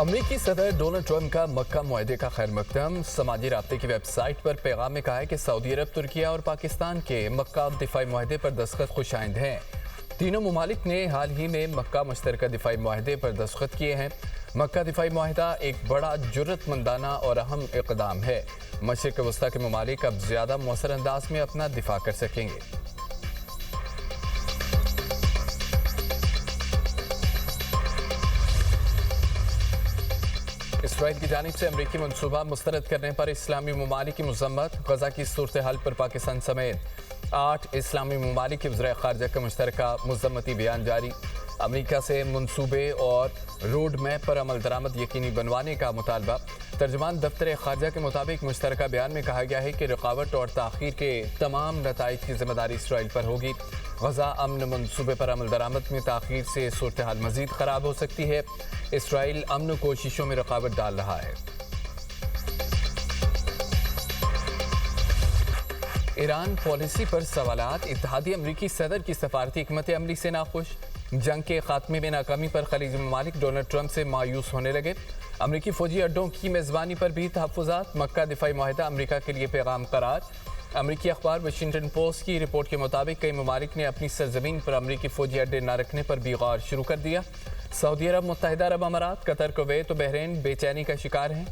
अमरीकी सदर Donald Trump का मक्का मुआहदे का खैर मकदम। समाजी राब्ते की वेबसाइट पर पैगाम में कहा है कि सऊदी अरब, तुर्किया और पाकिस्तान के मक्का दिफाई मुआहदे पर दस्तखत खुशाइंद हैं। तीनों ममालिक ने हाल ही में मक्का मुश्तरका दिफाई मुआहदे पर दस्तखत किए हैं। मक्का दिफाई मुआहदा एक बड़ा जुर्रतमंदाना और अहम इक़दाम है। मशरिक़ वस्ता के ममालिक अब ज़्यादा मौसर अंदाज में अपना दिफा कर सकेंगे। इसराइल की जानिब से अमरीकी मनसूबा मुस्तरद करने पर इस्लामी ममालिक की मज़म्मत। गजा की सूरत हाल पर पाकिस्तान समेत 8 इस्लामी ममालिक के वज़ीर ख़ारजा का मुश्तरका मज़म्मती बयान जारी। अमरीका से मनसूबे और रोड मैप पर अमल दरामद यकीनी बनवाने का मुतालबा। तर्जुमान दफ्तर ख़ारजा के मुताबिक मुश्तरका बयान में कहा गया है कि रुकावट और ताख़ीर के तमाम नताइज की जिम्मेदारी इसराइल पर होगी। गजा अमन मनसूबे पर अमल दरामद में ताख़ीर से सूरत हाल मज़ीद ख़राब हो सकती है। इसराइल अमन कोशिशों में रुकावट डाल रहा है। ईरान पॉलिसी पर सवालात। इत्तेहादी अमरीकी सदर की सफारती हिकमत अमली से नाखुश। जंग के खात्मे में नाकामी पर खलीजी ममालिक डोनाल्ड ट्रंप से मायूस होने लगे। अमरीकी फौजी अड्डों की मेज़बानी पर भी तहफ़्फ़ुज़ात। मक्का दिफाई मुआहदा अमरीका के लिए पैगाम करार। अमरीकी अखबार वाशिंगटन पोस्ट की रिपोर्ट के मुताबिक कई ममालिक ने अपनी सरजमीन पर अमरीकी फौजी अड्डे न रखने पर भी गौर शुरू कर दिया। सऊदी अरब, मुत्तहिदा अरब अमारात, कतर, कुवैत और बहरीन बेचैनी का शिकार हैं।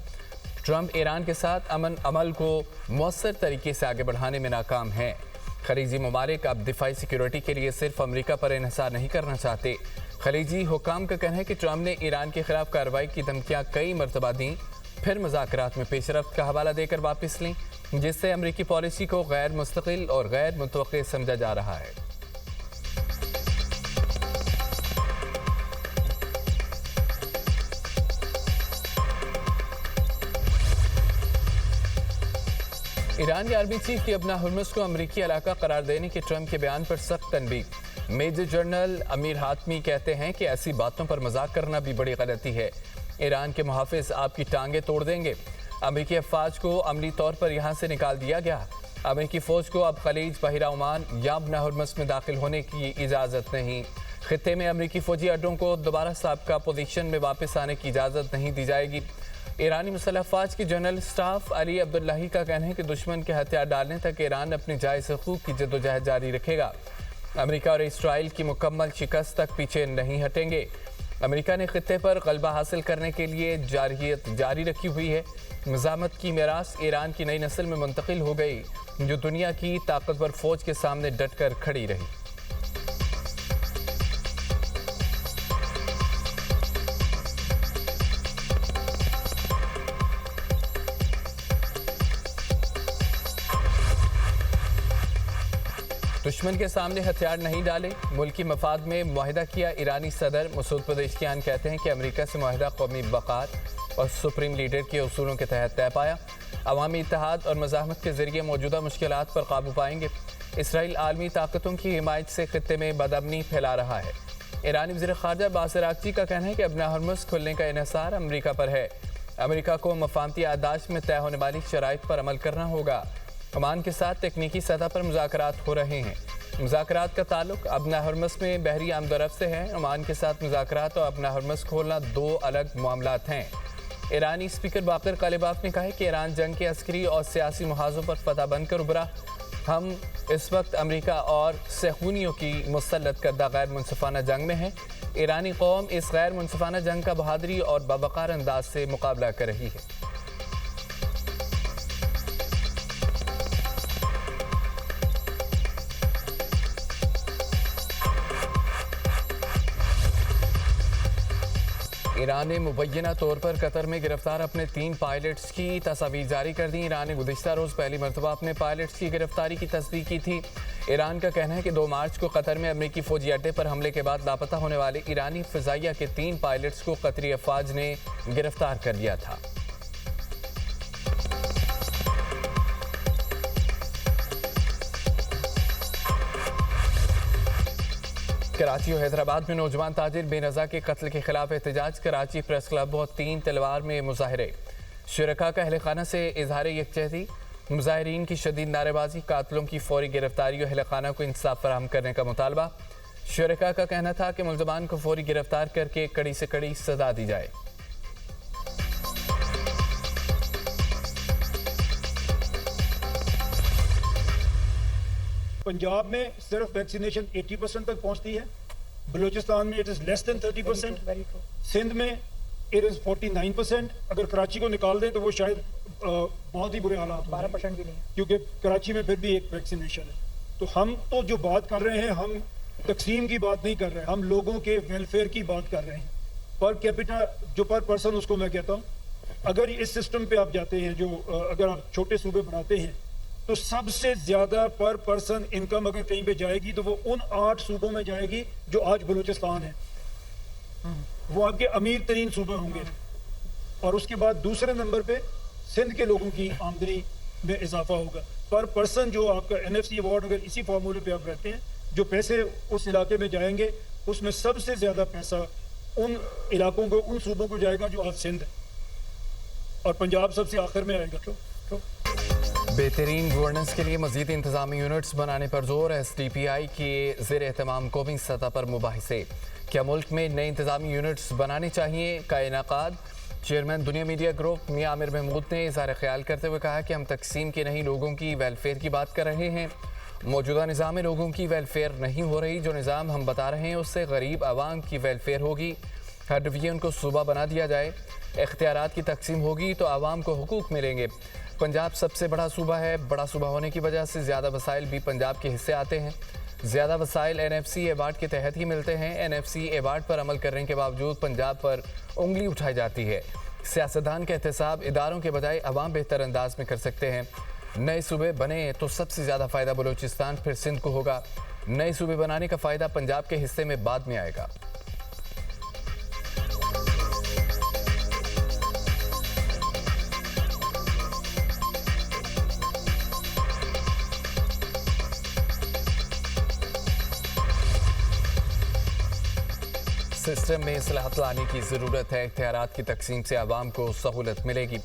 ट्रंप ईरान के साथ अमन अमल को मौसर तरीके से आगे बढ़ाने में नाकाम हैं। खलीजी ममालिक अब दिफाई सिक्योरिटी के लिए सिर्फ अमरीका पर इन्हिसार नहीं करना चाहते। खलीजी हुकाम का कहना है कि ट्रंप ने ईरान के खिलाफ कार्रवाई की धमकियां कई मरतबा दी, फिर मुज़ाकरात में पेशरफ्त का हवाला देकर वापस लीं, जिससे अमरीकी पॉलिसी को गैर मुस्तकिल और गैर मुतवक्किल समझा जा रहा है। ईरान के आर्मी चीफ की अपना हुर्मुज़ को अमरीकी इलाका करार देने के ट्रंप के बयान पर सख्त तनबीह। मेजर जनरल अमीर हातमी कहते हैं कि ऐसी बातों पर मजाक करना भी बड़ी गलती है। ईरान के मुहाफिज आपकी टांगें तोड़ देंगे। अमरीकी अफवाज को अमली तौर पर यहाँ से निकाल दिया गया। अमरीकी फ़ौज को अब खलीज, बहिरा ओमान या अपना हुर्मुज़ में दाखिल होने की इजाज़त नहीं। खित्ते में अमरीकी फ़ौजी अड्डों को दोबारा साबका पोजीशन में वापस आने की इजाज़त नहीं दी जाएगी। ईरानी मुसल्लह अफवाज के जनरल स्टाफ अली अब्दुल्लाही का कहना है कि दुश्मन के हथियार डालने तक ईरान अपनी जायज़ हकूक़ की जद्दोजहद जारी रखेगा। अमरीका और इसराइल की मुकम्मल शिकस्त तक पीछे नहीं हटेंगे। अमरीका ने खित्ते पर गलबा हासिल करने के लिए जारहियत जारी रखी हुई है। मज़ामत की मेरास ईरान की नई नस्ल में मुंतकिल हो गई, जो दुनिया की ताकतवर फ़ौज के सामने डट कर खड़ी रही। दुश्मन के सामने हथियार नहीं डाले, मुल्की मफाद में मुआहदा किया। ईरानी सदर मसूद पेज़ेश्कियान कहते हैं कि अमरीका से मुआहदा कौमी बकार और सुप्रीम लीडर के उसूलों के तहत तय पाया। अवामी इत्तेहाद और मज़ाहमत के ज़रिए मौजूदा मुश्किलात पर काबू पाएंगे। इसराइल आलमी ताकतों की हिमायत से खित्ते में बदअमनी फैला रहा है। ईरानी वज़ीर ख़ारजा अब्बास अराग़ची का कहना है कि अपना हुर्मुज़ खुलने का इन्हिसार अमरीका पर है। अमरीका को मफाहमती याददाश्त में तय होने वाली शराइत पर अमल करना होगा। ओमान के साथ तकनीकी सतह पर मुज़ाकरात हो रहे हैं। मुज़ाकरात का ताल्लुक अपना हुर्मुज़ में बहरी आमदोरफ्त से है। ओमान के साथ मुज़ाकरात और अपना हुर्मुज़ खोलना दो अलग मामलात हैं। ईरानी स्पीकर बाक़िर कालिबाफ ने कहा है कि ईरान जंग के अस्करी और सियासी मुहाज़ों पर फतह बनकर उभरा। हम इस वक्त अमरीका और सहूनियों की मुसल्लत करदा गैर मुनसिफाना जंग में है। ईरानी कौम इस गैर मुनसिफाना जंग का बहादुरी और बावकार अंदाज से मुकाबला कर रही है। ईरान ने मुबैना तौर पर कतर में गिरफ्तार अपने 3 पायलट्स की तस्वीर जारी कर दी। ईरान ने गुज़िश्ता रोज़ पहली मरतबा अपने पायलट्स की गिरफ्तारी की तस्दीक की थी। ईरान का कहना है कि 2 मार्च को कतर में अमरीकी फ़ौजी अड्डे पर हमले के बाद लापता होने वाले ईरानी फ़िज़ाइया के 3 पायलट्स को कतरी अफवाज ने गिरफ्तार कर लिया था। कराची और हैदराबाद में नौजवान ताजिर बेनज़ा के कत्ल के खिलाफ एहतजाज। कराची प्रेस क्लब और 3 तलवार में मुजाहरे। शुरका का अहल खाना से इजहार यकजहती। मुजाहिरीन की शदीद नारेबाजी, कातलों की फौरी गिरफ्तारी और अहल खाना को इंसाफ फराहम करने का मुतालबा। शुरका का कहना था कि मुल्ज़मान को फौरी गिरफ्तार करके कड़ी से कड़ी सजा दी जाए। पंजाब में सिर्फ वैक्सीनेशन 80% तक पहुंचती है, बलूचिस्तान में it is less than 30%, Sindh में इट इज़ 49%। अगर कराची को निकाल दें तो वो शायद बहुत ही बुरे हालात 12% भी नहीं है, क्योंकि कराची में फिर भी एक वैक्सीनेशन है। तो हम तो जो बात कर रहे हैं, हम तकसीम की बात नहीं कर रहे हैं, हम लोगों के वेलफेयर की बात कर रहे हैं। पर कैपिटा जो पर पर्सन, उसको मैं कहता हूँ, अगर इस सिस्टम पे आप जाते हैं, जो अगर आप छोटे सूबे बनाते हैं, तो सबसे ज्यादा पर पर्सन इनकम अगर कहीं पे जाएगी तो वो उन 8 सूबों में जाएगी जो आज बलूचिस्तान है। वो आपके अमीर तरीन सूबे होंगे। और उसके बाद दूसरे नंबर पे सिंध के लोगों की आमदनी में इजाफा होगा। पर पर्सन जो आपका NFC अवार्ड, अगर इसी फार्मूले पे आप रहते हैं, जो पैसे उस इलाके में जाएंगे उसमें सबसे ज्यादा पैसा उन इलाकों को, उन सूबों को जाएगा जो आज सिंध है, और पंजाब सबसे आखिर में आएगा। तो बेहतरीन गवर्नेंस के लिए मजीद इंतजामी यूनिट्स बनाने पर जोर। SDPI के ज़ेर एहतमाम कौमी सतह पर मुबाहिसे। क्या मुल्क में नए इंतजामी यूनिट्स बनाने चाहिए का इनाकाद। चेयरमैन दुनिया मीडिया ग्रुप मियां आमिर महमूद ने इज़हार ख्याल करते हुए कहा कि हम तकसीम के नहीं, लोगों की वेलफेयर की बात कर रहे हैं। मौजूदा निज़ाम में लोगों की वेलफेयर नहीं हो रही। जो निज़ाम हम बता रहे हैं उससे गरीब आवाम की वेलफेयर होगी। हर डिवीजन को सूबा बना दिया जाए, इख्तियारात की तकसीम होगी तो आवाम को हुकूक मिलेंगे। पंजाब सबसे बड़ा सूबा है, बड़ा सूबा होने की वजह से ज़्यादा वसाइल भी पंजाब के हिस्से आते हैं। ज़्यादा वसाइल NFC अवार्ड के तहत ही मिलते हैं। NFC अवार्ड पर अमल करने के बावजूद पंजाब पर उंगली उठाई जाती है। सियासतदान का एहतसाब इदारों के बजाय अवाम बेहतर अंदाज में कर सकते हैं। नए सूबे बने तो सबसे ज़्यादा फ़ायदा बलूचिस्तान फिर सिंध को होगा। नए सूबे बनाने का फ़ायदा पंजाब के हिस्से में बाद में आएगा। सिस्टम में इस्लाहत लाने की ज़रूरत है। इख्तियारात की तकसीम से आवाम को सहूलत मिलेगी।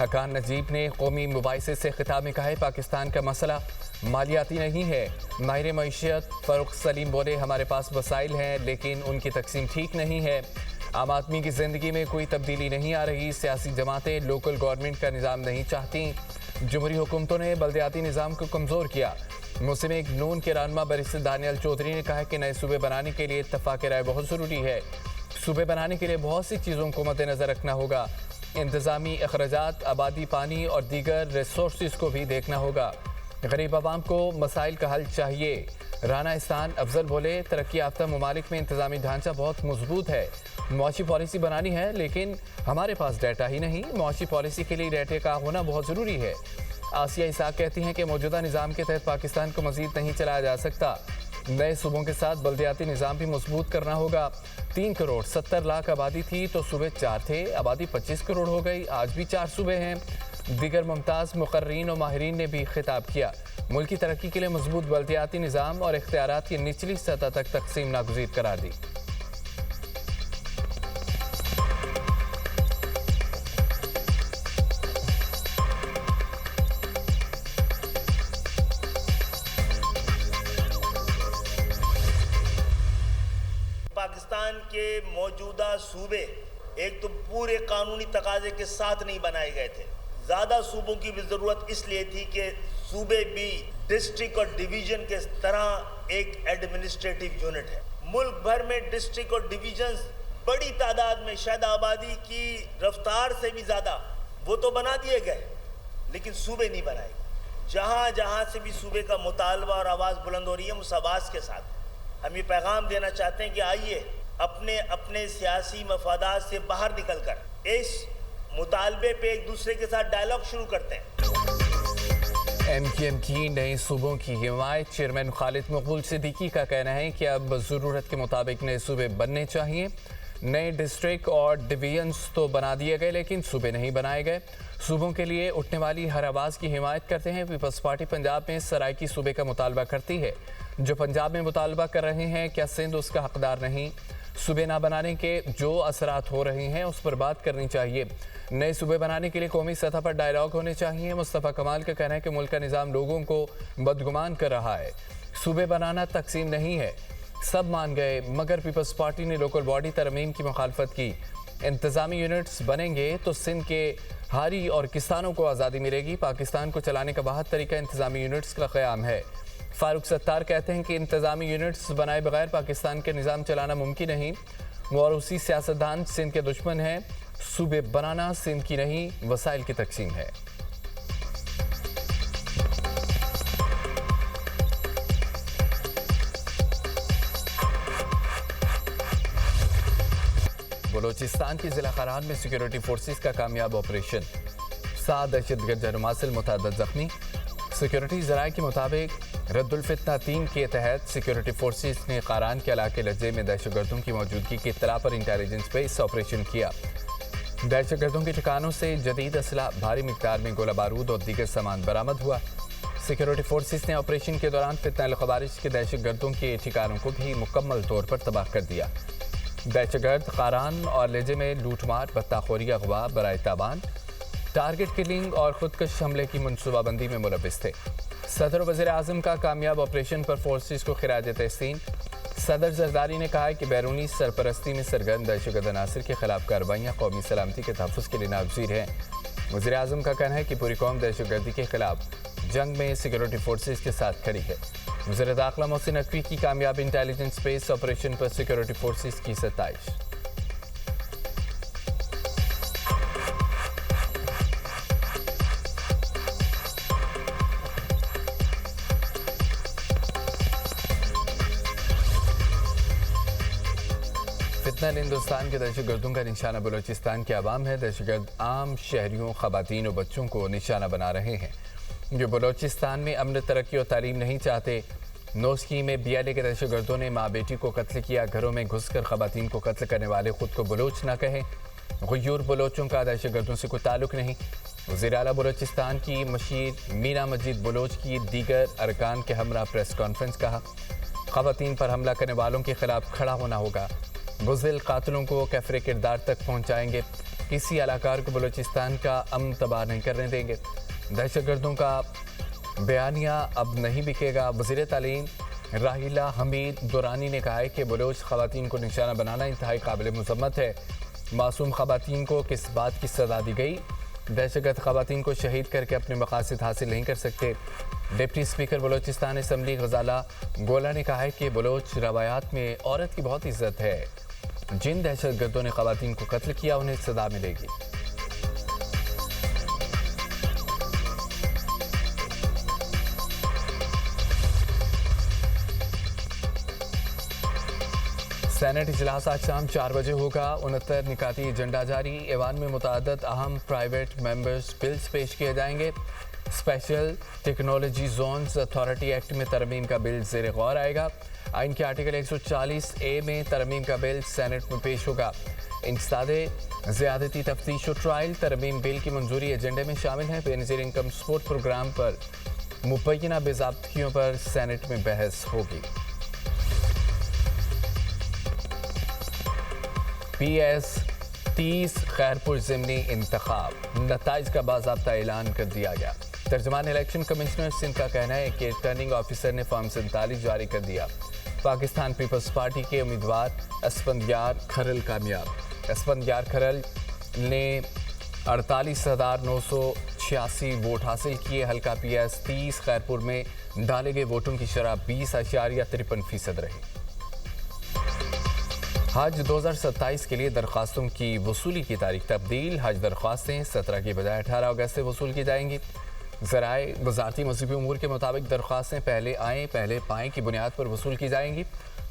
हकान नजीब ने कौमी मुबाहिसे से खिताब में कहा है, पाकिस्तान का मसला मालियाती नहीं है। माहिर मईशत फ़ारूक सलीम बोले, हमारे पास वसाइल हैं लेकिन उनकी तकसीम ठीक नहीं है। आम आदमी की ज़िंदगी में कोई तब्दीली नहीं आ रही। सियासी जमातें लोकल गवर्नमेंट का निज़ाम नहीं चाहती। जमहूरी हुकूमतों ने बल्दियाती निज़ाम को कमज़ोर किया। मुस्लिम लीग नून के रहनुमा बैरिस्टर दानियल चौधरी ने कहा कि नए सूबे बनाने के लिए इत्तफाक राय बहुत ज़रूरी है। सूबे बनाने के लिए बहुत सी चीज़ों को मद्देनज़र रखना होगा। इंतज़ामी अखराजात, आबादी, पानी और दीगर रिसोर्स को भी देखना होगा। गरीब आवाम को मसाइल का हल चाहिए। राना इस्तान अफजल बोले, तरक्की याफ्ता ममालिक में इंतज़ामी ढांचा बहुत मजबूत है। मुआशी पॉलिसी बनानी है लेकिन हमारे पास डाटा ही नहीं। मुआशी पॉलिसी के लिए डाटे का होना बहुत ज़रूरी है। आसिया इसाक कहती हैं कि मौजूदा निज़ाम के तहत पाकिस्तान को मज़ीद नहीं चलाया जा सकता। नए सूबों के साथ बल्दियाती निज़ाम भी मजबूत करना होगा। 3 करोड़ 70 लाख आबादी थी तो सूबे 4 थे, आबादी 25 करोड़ हो गई। आज भी 4 सूबे हैं। दीगर मुमताज़ मुकर्रीन और माहिरीन ने भी खिताब किया। मुल्क की तरक्की के लिए मजबूत बल्दियाती निज़ाम और इख्तियारात की निचली सतह तक तकसीम नागुज़ीर करार दी। पाकिस्तान के मौजूदा सूबे एक तो पूरे कानूनी तकाजे के साथ नहीं बनाए गए थे। ज़्यादा सूबों की भी ज़रूरत इसलिए थी कि सूबे भी डिस्ट्रिक्ट और डिवीज़न के तरह एक एडमिनिस्ट्रेटिव यूनिट है। मुल्क भर में डिस्ट्रिक्ट और डिवीजन्स बड़ी तादाद में, शायद आबादी की रफ्तार से भी ज़्यादा, वो तो बना दिए गए लेकिन सूबे नहीं बनाए गए। जहाँ जहाँ से भी सूबे का मुतालबा और आवाज़ बुलंद हो रही है, उस आवाज़ के साथ हम ये पैगाम देना चाहते हैं कि आइए अपने अपने सियासी मफादात से बाहर निकलकर इस मुतालबे पे एक दूसरे के साथ डायलॉग शुरू करते हैं। MQM की नए सूबों की हिमायत। चेयरमैन खालिद मकबूल सिद्दीकी का कहना है कि अब ज़रूरत के मुताबिक नए सूबे बनने चाहिए। नए डिस्ट्रिक्ट और डिवीजन्स तो बना दिए गए लेकिन सूबे नहीं बनाए गए। सूबों के लिए उठने वाली हर आवाज़ की हिमायत करते हैं। पीपल्स पार्टी पंजाब में सराइकी सूबे का मुतालबा करती है। जो पंजाब में मुतालबा कर रहे हैं, क्या सिंध उसका हकदार नहीं? सूबे ना बनाने के जो असरात हो रहे हैं उस पर बात करनी चाहिए। नए सूबे बनाने के लिए कौमी सतह पर डायलॉग होने चाहिए। मुस्तफ़ा कमाल का कहना है कि मुल्क का निज़ाम लोगों को बदगुमान कर रहा है। सूबे बनाना तकसीम नहीं है। सब मान गए मगर पीपल्स पार्टी ने लोकल बॉडी तरमीम की मुखालफत की। इंतज़ामी यूनिट्स बनेंगे तो सिंध के हारी और किसानों को आज़ादी मिलेगी। पाकिस्तान को चलाने का वाहिद तरीका इंतज़ामी यूनिट्स का क़याम है। फारूक सत्तार कहते हैं कि इंतजामी यूनिट्स बनाए बगैर पाकिस्तान के निज़ाम चलाना मुमकिन नहीं। वो और उसी सियासतदान सिंध के दुश्मन हैं। सूबे बनाना सिंध की नहीं, वसाइल की तकसीम है। बलोचिस्तान की जिला खरान में सिक्योरिटी फोर्सेस का कामयाब ऑपरेशन, 7 दहशतगर्द जरमासिल, मुतअद्दिद जख्मी। सिक्योरिटी जराये के मुताबिक रद्दुल फितना 3 के तहत सिक्योरिटी फोर्सेस ने कारान के इलाके लज्जे में दहशतगर्दों की मौजूदगी की इत्तला पर इंटेलिजेंस बेस ऑपरेशन किया। दहशतगर्दों के ठिकानों से जदीद असला, भारी मिकदार में गोला बारूद और दीगर सामान बरामद हुआ। सिक्योरिटी फोर्सेस ने ऑपरेशन के दौरान फितना अल-खवारिज के दहशतगर्दों के ठिकानों को भी मुकम्मल तौर पर तबाह कर दिया। दहशतगर्द कारान और लेजे में लूटमार, बत्ताखोरी, अगवा, बराए ताबान, टारगेट किलिंग और खुदकश हमले की मनसूबाबंदी में मुलविस थे। सदर वज़ीर आज़म का कामयाब ऑपरेशन पर फोर्सेस को खिराज तहसीन। सदर जरदारी ने कहा है कि बैरूनी सरपरस्ती में सरगर्म दहशतगर्द अनासर के खिलाफ कार्रवाइयाँ कौमी सलामती के तहफ़्फ़ुज़ के लिए नागज़ीर हैं। वज़ीर आज़म का कहना है कि पूरी कौम दहशतगर्दी के खिलाफ जंग में सिक्योरिटी फोर्सेस के साथ खड़ी है। वज़ीर दाखिला मोहसिन नकवी की कामयाब इंटेलिजेंस स्पेस ऑपरेशन पर सिक्योरिटी फोर्सेस की सताइश। फितना हिंदुस्तान के दहशतगर्दों का निशाना बलोचिस्तान के अवाम है। दहशतगर्द आम शहरियों, खवातीन और बच्चों को निशाना बना रहे हैं जो बलोचिस्तान में अमन, तरक्की और तालीम नहीं चाहते। नोस्की में BLA के दहशतगर्दों ने माँ बेटी को कत्ल किया। घरों में घुसकर खवातीन को कत्ल करने वाले खुद को बलोच न कहें। गुयूर बलोचों का दहशतगर्दों से कोई ताल्लुक नहीं। वज़ीर आला बलोचिस्तान की मशीर मीना मजीद बलोच की दीगर अरकान के हमरा प्रेस कॉन्फ्रेंस कहा, खवातीन पर हमला करने वालों के खिलाफ खड़ा होना होगा। बुज़दिल कातिलों को कैफरे किरदार तक पहुँचाएंगे। किसी अलाकार को बलोचिस्तान का अमन तबाह नहीं करने देंगे। दहशतगर्दों का बयानिया अब नहीं बिकेगा। वज़ीर तालीम राहिला हमीद दुरानी ने कहा है कि बलोच खवातीन को निशाना बनाना इंतहाई काबिल मज़म्मत है। मासूम खवातीन को किस बात की सज़ा दी गई? दहशतगर्द खवातीन को शहीद करके अपने मकासद हासिल नहीं कर सकते। डिप्टी स्पीकर बलोचिस्तान असम्बली गजाला गोला ने कहा है कि बलोच रवायात में औरत की बहुत इज्जत है। जिन दहशतगर्दों ने खवातीन को कत्ल किया उन्हें सज़ा मिलेगी। सेनेट इजलास आज शाम 4 बजे होगा। 69 निकाती एजेंडा जारी। ऐवान में मुतअद्दिद अहम प्राइवेट मेंबर्स बिल्स पेश किए जाएंगे। Special technology zones authority act में तरमीम का बिल ज़ेर गौर आएगा। आइन के आर्टिकल 140A में तरमीम का बिल सेनेट में पेश होगा। इंसदादे ज़्यादती तफ्तीश और ट्रायल तरमीम बिल की मंजूरी एजेंडे में शामिल है। बेनज़ीर इनकम सपोर्ट प्रोग्राम पर मुबैना बेज़ाब्तगियों पर सेनेट में बहस होगी। PS-30 खैरपुर ज़िमनी इंतखाब, नताइज का बाज़ाब्ता ऐलान कर दिया गया। तर्जमान इलेक्शन कमिश्नर सिंध का कहना है कि रिटर्निंग ऑफिसर ने फॉर्म 47 जारी कर दिया। पाकिस्तान पीपल्स पार्टी के उम्मीदवार असफंदियार खरल कामयाब। असफंदियार खरल ने 48,986 वोट हासिल किए। हल्का PS-30 खैरपुर में डाले गए वोटों की शरह 20.53% रही। हज 2027 के लिए दरख्वास्तों की वसूली की तारीख तब्दील। हज दरख्वास्तें 17 की बजाय 18 अगस्त से वसूल की जाएंगी। ज़राए वज़ारती मज़हबी उमूर के मुताबिक दरख्वास्तें पहले आएँ पहले पाएँ की बुनियाद पर वसूल की जाएंगी।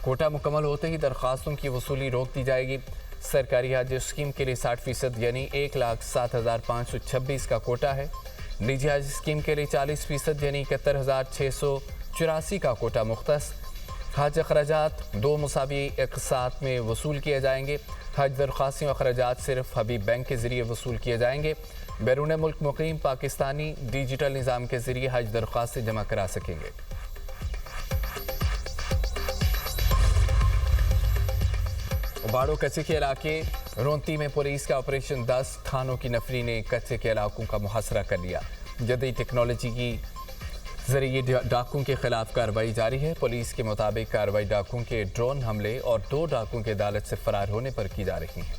कोटा मुकम्मल होते ही दरख्वास्तों की वसूली रोक दी जाएगी। सरकारी हज स्कीम के लिए 60% यानी 1,07,526 का कोटा है। निजी हज स्कीम के लिए 40% यानी 71,684 का कोटा मुख्तस। हज अखराजात 2 मुसावी इक़सात में वसूल किए जाएंगे। हज दरख्वास्तें अखराजात सिर्फ हबीब बैंक के ज़रिए वसूल किए जाएंगे। बैरून मुल्क मुक़ीम पाकिस्तानी डिजिटल निज़ाम के ज़रिए हज दरख्वास्तें जमा करा सकेंगे। बाड़ो कच्चे के इलाके रोंती में पुलिस का ऑपरेशन 10 थानों की नफरी ने कच्चे के इलाकों का मुहासरा कर लिया। जदीद टेक्नोलॉजी की जरिए डाकुओं के खिलाफ कार्रवाई जारी है। पुलिस के मुताबिक कार्रवाई डाकुओं के ड्रोन हमले और 2 डाकुओं के अदालत से फरार होने पर की जा रही है।